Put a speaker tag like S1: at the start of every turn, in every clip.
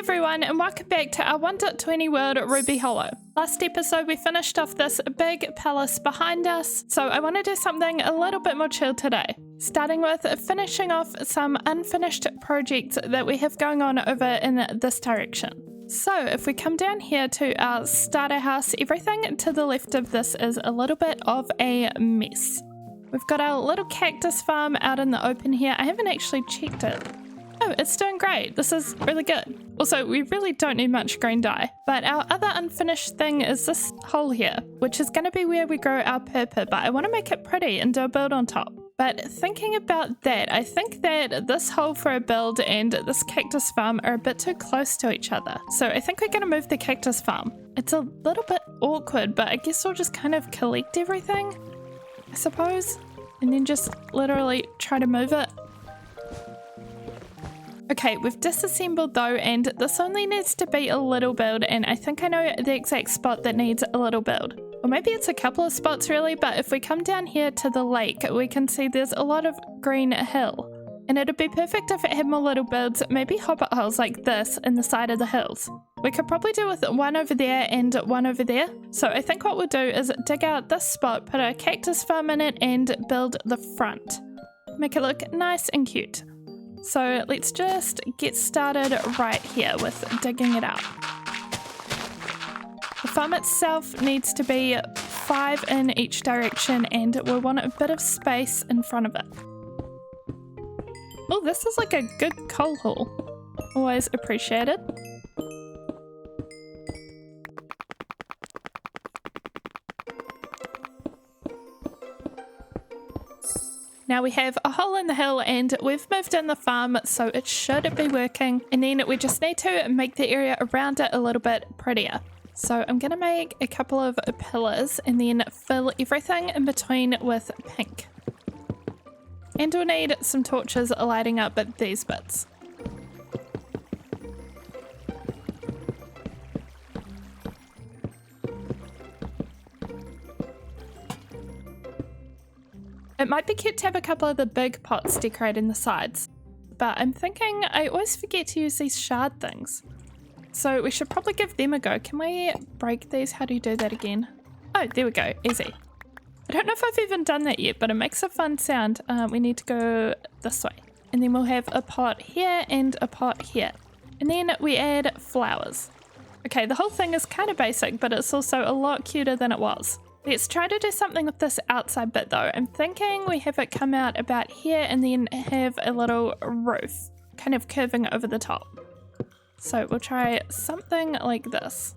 S1: everyone, and welcome back to our 1.20 world Ruby Hollow. Last episode we finished off this big palace behind us, so I want to do something a little bit more chill today. Starting with finishing off some unfinished projects that we have going on over in this direction. So if we come down here to our starter house, everything to the left of this is a little bit of a mess. We've got our little cactus farm out in the open here. I haven't actually checked it. Oh, it's doing great. This is really good. Also, we really don't need much green dye. But our other unfinished thing is this hole here, which is going to be where we grow our purple, but I want to make it pretty and do a build on top. But thinking about that, I think that this hole for a build and this cactus farm are a bit too close to each other. So I think we're going to move the cactus farm. It's a little bit awkward, but I guess we'll just kind of collect everything, I suppose, and then just literally try to move it. Okay, we've disassembled though, and this only needs to be a little build, and I think I know the exact spot that needs a little build. Or maybe it's a couple of spots really, but if we come down here to the lake, we can see there's a lot of green hill. And it'd be perfect if it had more little builds, maybe hobbit holes like this in the side of the hills. We could probably do with one over there and one over there. So I think what we'll do is dig out this spot, put a cactus farm in it, and build the front. Make it look nice and cute. So let's just get started right here with digging it out. The farm itself needs to be 5 in each direction, and we'll want a bit of space in front of it. Oh, this is like a good coal haul. Always appreciated. Now we have a hole in the hill and we've moved in the farm, so it should be working. And then we just need to make the area around it a little bit prettier. So I'm going to make a couple of pillars and then fill everything in between with pink. And we'll need some torches lighting up at these bits. It might be cute to have a couple of the big pots decorating the sides, but I'm thinking I always forget to use these shard things. So we should probably give them a go. Can we break these? How do you do that again? Oh, there we go. Easy. I don't know if I've even done that yet, but it makes a fun sound. We need to go this way. And then we'll have a pot here and a pot here. And then we add flowers. Okay, the whole thing is kind of basic, but it's also a lot cuter than it was. Let's try to do something with this outside bit though. I'm thinking we have it come out about here and then have a little roof kind of curving over the top. So we'll try something like this.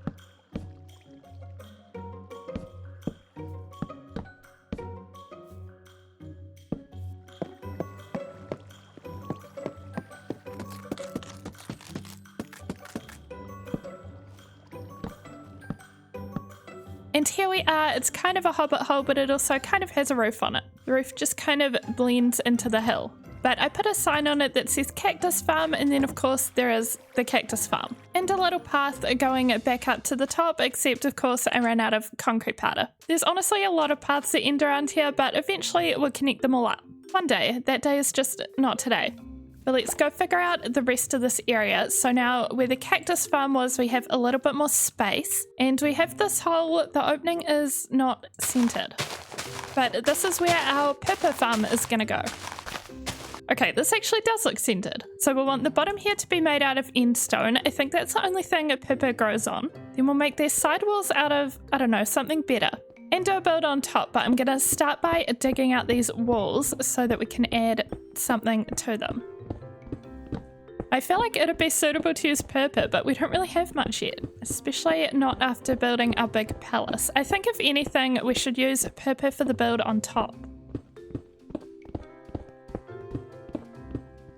S1: And here we are. It's kind of a hobbit hole, but it also kind of has a roof on it. The roof just kind of blends into the hill. But I put a sign on it that says cactus farm, and then of course there is the cactus farm. And a little path going back up to the top, except of course I ran out of concrete powder. There's honestly a lot of paths that end around here, but eventually we'll connect them all up. One day. That day is just not today. But let's go figure out the rest of this area. So now where the cactus farm was, we have a little bit more space, and we have this hole. The opening is not centered, but this is where our pepper farm is gonna go. Okay, this actually does look centered. So we'll want the bottom here to be made out of end stone. I think that's the only thing a pepper grows on. Then we'll make their sidewalls out of, I don't know, something better. And do a build on top, but I'm gonna start by digging out these walls so that we can add something to them. I feel like it'd be suitable to use purple, but we don't really have much yet, especially not after building our big palace. I think if anything, we should use purple for the build on top.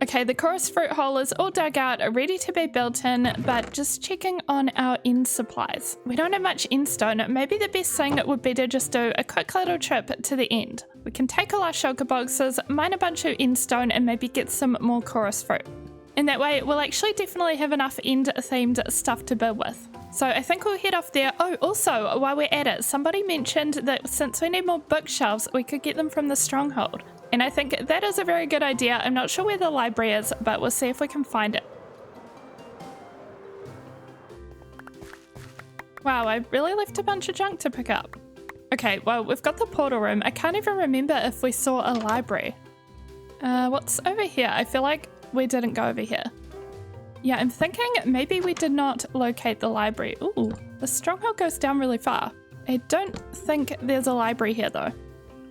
S1: Okay, the chorus fruit hole is all dug out, ready to be built in, but just checking on our end supplies. We don't have much end stone. Maybe the best thing would be to just do a quick little trip to the end. We can take all our shulker boxes, mine a bunch of end stone, and maybe get some more chorus fruit. And that way we'll actually definitely have enough end themed stuff to build with. So I think we'll head off there. Oh, also while we're at it, somebody mentioned that since we need more bookshelves, we could get them from the stronghold. And I think that is a very good idea. I'm not sure where the library is, but we'll see if we can find it. Wow, I really left a bunch of junk to pick up. Okay, well, we've got the portal room. I can't even remember if we saw a library. What's over here? I feel like we didn't go over here. Yeah, I'm thinking maybe we did not locate the library. Ooh, the stronghold goes down really far. I don't think there's a library here though.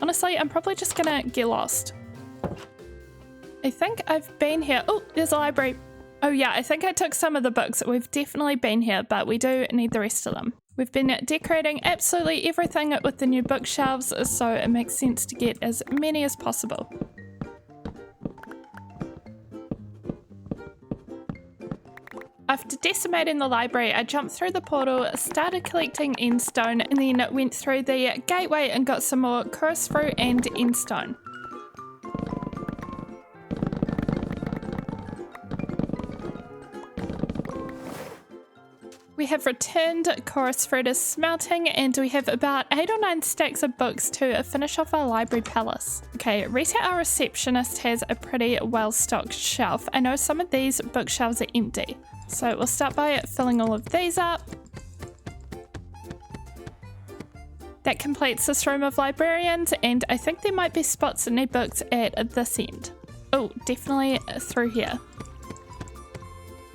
S1: Honestly, I'm probably just gonna get lost. I think I've been here. Oh, there's a library. Oh yeah, I think I took some of the books. We've definitely been here, but we do need the rest of them. We've been decorating absolutely everything with the new bookshelves, so it makes sense to get as many as possible. After decimating the library, I jumped through the portal, started collecting endstone, and then went through the gateway and got some more chorus fruit and endstone. We have returned chorus fruit is smelting, and we have about 8 or 9 stacks of books to finish off our library palace. Okay, Rita, our receptionist, has a pretty well-stocked shelf. I know some of these bookshelves are empty. So we'll start by filling all of these up. That completes this room of librarians, and I think there might be spots that need books at this end. Oh, definitely through here.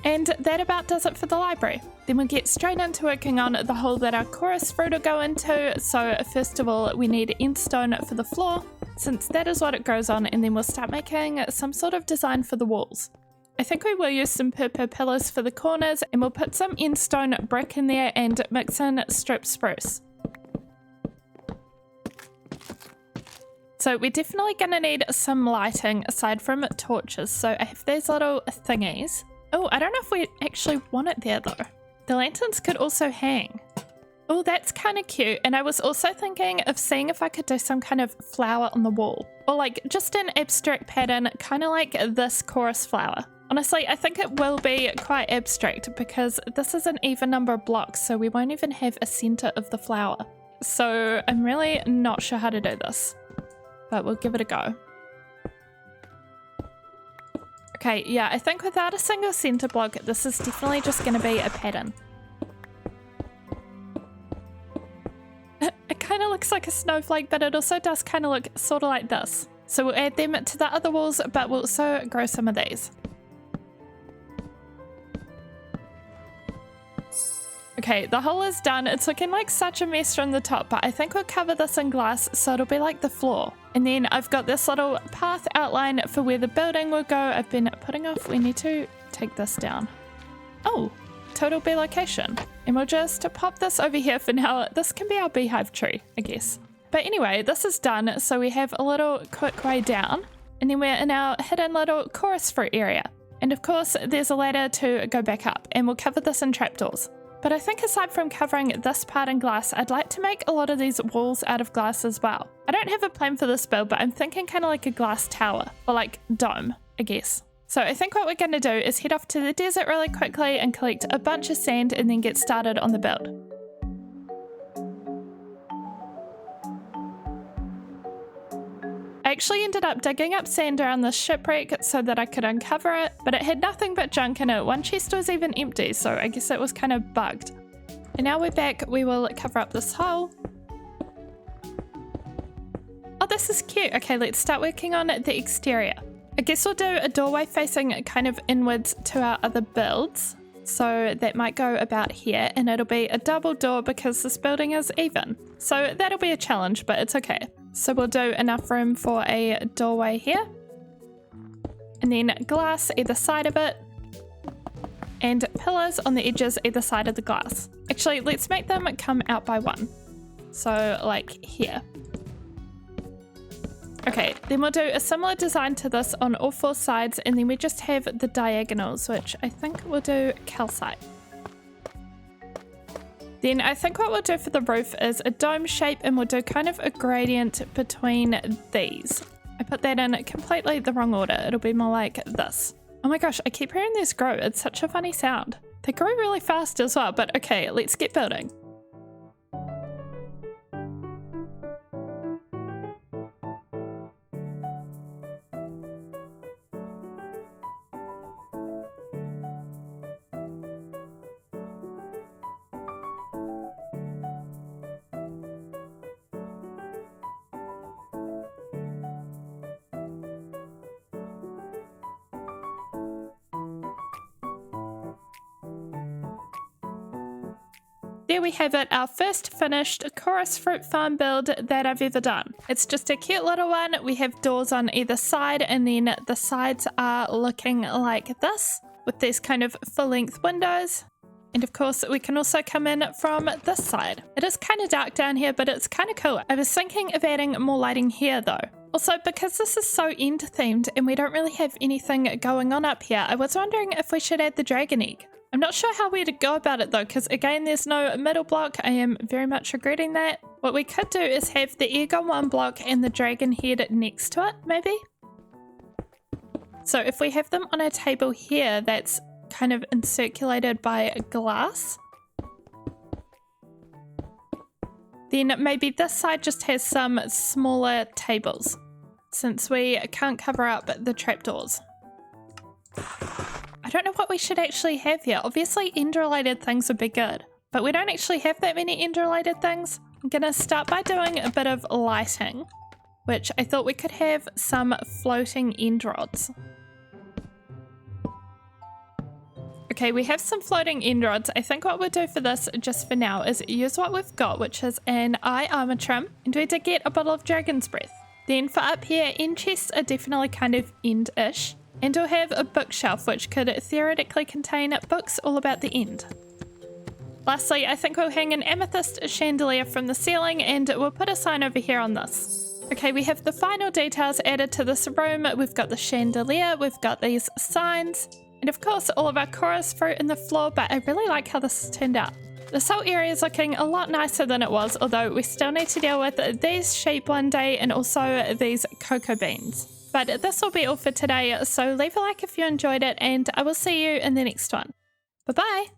S1: And that about does it for the library. Then we'll get straight into working on the hole that our chorus fruit will go into. So first of all, we need endstone for the floor, since that is what it goes on, and then we'll start making some sort of design for the walls. I think we will use some purple pillars for the corners, and we'll put some endstone brick in there and mix in strip spruce. So we're definitely going to need some lighting aside from torches. So I have these little thingies. Oh, I don't know if we actually want it there though. The lanterns could also hang. Oh, that's kind of cute. And I was also thinking of seeing if I could do some kind of flower on the wall, or like just an abstract pattern, kind of like this chorus flower. Honestly, I think it will be quite abstract because this is an even number of blocks, so we won't even have a center of the flower. So I'm really not sure how to do this, but we'll give it a go. Okay, yeah, I think without a single center block, this is definitely just going to be a pattern. It kind of looks like a snowflake, but it also does kind of look sort of like this. So we'll add them to the other walls, but we'll also grow some of these. Okay, the hole is done. It's looking like such a mess from the top, but I think we'll cover this in glass so it'll be like the floor. And then I've got this little path outline for where the building will go. I've been putting off, we need to take this down. Oh, total bee location. And we'll just pop this over here for now. This can be our beehive tree, I guess. But anyway, this is done. So we have a little quick way down, and then we're in our hidden little chorus fruit area. And of course, there's a ladder to go back up, and we'll cover this in trapdoors. But I think aside from covering this part in glass, I'd like to make a lot of these walls out of glass as well. I don't have a plan for this build, but I'm thinking kind of like a glass tower, or like dome, I guess. So I think what we're going to do is head off to the desert really quickly and collect a bunch of sand and then get started on the build. I actually ended up digging up sand around this shipwreck so that I could uncover it, but it had nothing but junk in it. One chest was even empty, so I guess it was kind of bugged. And now we're back, we will cover up this hole. Oh, this is cute. Okay, let's start working on the exterior. I guess we'll do a doorway facing kind of inwards to our other builds. So that might go about here, and it'll be a double door because this building is even. So that'll be a challenge, but it's okay. So we'll do enough room for a doorway here, and then glass either side of it, and pillars on the edges either side of the glass. Actually, let's make them come out by one. So like here. Okay, then we'll do a similar design to this on all 4 sides, and then we just have the diagonals, which I think we'll do calcite. Then I think what we'll do for the roof is a dome shape, and we'll do kind of a gradient between these. I put that in completely the wrong order. It'll be more like this. Oh my gosh, I keep hearing these grow. It's such a funny sound. They grow really fast as well, but okay, let's get building. there we have it, our first finished chorus fruit farm build that I've ever done. It's just a cute little one. We have doors on either side, and then the sides are looking like this with these kind of full-length windows. And of course, we can also come in from this side. It is kind of dark down here, but it's kind of cool. I was thinking of adding more lighting here though. Also, because this is so end themed and we don't really have anything going on up here, I was wondering if we should add the dragon egg. I'm not sure how we'd go about it though, because again, there's no middle block. I am very much regretting that. What we could do is have the egg on one block and the dragon head next to it, maybe? So if we have them on a table here that's kind of encirculated by glass, then maybe this side just has some smaller tables, since we can't cover up the trapdoors. I don't know what we should actually have here. Obviously end-related things would be good, but we don't actually have that many end-related things. I'm gonna start by doing a bit of lighting, which I thought we could have some floating end rods. Okay, we have some floating end rods. I think what we'll do for this, just for now, is use what we've got, which is an eye armor trim, and we did get a bottle of dragon's breath. Then for up here, end chests are definitely kind of end-ish, and we'll have a bookshelf, which could theoretically contain books all about the end. Lastly, I think we'll hang an amethyst chandelier from the ceiling, and we'll put a sign over here on this. Okay, we have the final details added to this room. We've got the chandelier, we've got these signs, and of course all of our chorus fruit in the floor, but I really like how this has turned out. This whole area is looking a lot nicer than it was, although we still need to deal with these sheep one day and also these cocoa beans. But this will be all for today, so leave a like if you enjoyed it, and I will see you in the next one. Bye bye!